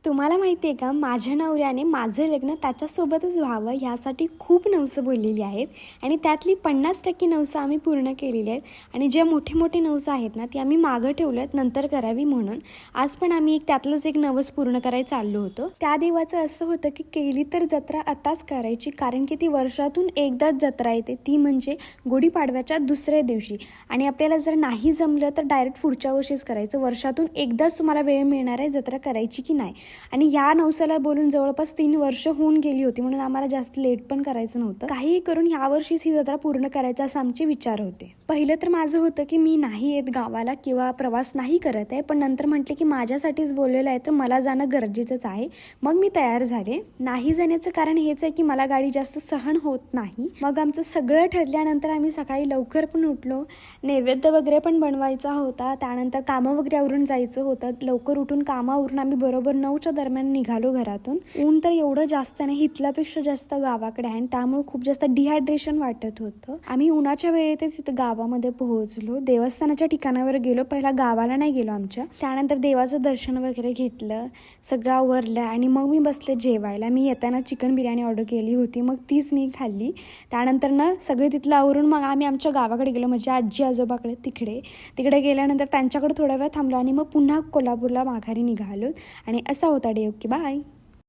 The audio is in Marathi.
तुम्हाला माहिती आहे का, माझ्या नवऱ्याने माझं लग्न त्याच्यासोबतच व्हावं ह्यासाठी खूप नवसं बोललेली आहेत आणि त्यातली 50% नवसं आम्ही पूर्ण केलेली आहेत आणि ज्या मोठे मोठे नवसं आहेत ना ती आम्ही मागं ठेवलं आहेत नंतर करावी म्हणून. आज पण आम्ही त्यातलंच एक नवस पूर्ण करायला चाललो होतो. त्या देवाचं असं होतं की केली तर जत्रा आताच करायची, कारण की ती वर्षातून एकदाच जत्रा येते, ती म्हणजे गुढीपाडव्याच्या दुसऱ्या दिवशी. आणि आपल्याला जर नाही जमलं तर डायरेक्ट पुढच्या वर्षीच करायचं. वर्षातून एकदाच तुम्हाला वेळ मिळणार आहे जत्रा करायची की नाही. आणि ह्या नवसाला बोलून जवळपास 3 वर्ष होऊन गेली होती, म्हणून आम्हाला जास्त लेट पण करायचं नव्हतं. काहीही करून ह्या वर्षीच ही जत्रा पूर्ण करायचा असं आमचे विचार होते. पहिलं तर माझं होतं की मी नाही येत गावाला किंवा प्रवास नाही करत आहे, पण नंतर म्हटले की माझ्यासाठीच बोललेलं आहे तर मला जाणं गरजेचंच आहे. मग मी तयार झाले. नाही जाण्याचं कारण हेच आहे की मला गाडी जास्त सहन होत नाही. मग आमचं सगळं ठरल्यानंतर आम्ही सकाळी लवकर पण उठलो. नैवेद्य वगैरे पण बनवायचा होता, त्यानंतर कामं वगैरे आवरून जायचं होतं. लवकर उठून कामावरून आम्ही बरोबर 9च्या दरम्यान निघालो घरातून. ऊन तर एवढं जास्त नाही, इथल्यापेक्षा जास्त गावाकडे आहे, त्यामुळे खूप जास्त डिहायड्रेशन वाटत होतं. आम्ही उन्हाच्या वेळेतच तिथं गावामध्ये पोहोचलो. देवस्थानाच्या ठिकाणावर गेलो. पहिला गावाला नाही गेलो आमच्या. त्यानंतर देवाचं दर्शन वगैरे घेतलं, सगळं आवरलं आणि मग मी बसले जेवायला. मी येताना चिकन बिर्याणी ऑर्डर केली होती, मग तीच मी खाल्ली. त्यानंतर ना सगळे तिथलं आवरून मग आम्ही आमच्या गावाकडे गेलो, म्हणजे आजी आजोबाकडे. तिकडे गेल्यानंतर त्यांच्याकडे थोडा वेळ थांबलो आणि मग पुन्हा कोल्हापूरला माघारी निघालो. आणि असा होता डे. Okay, bye.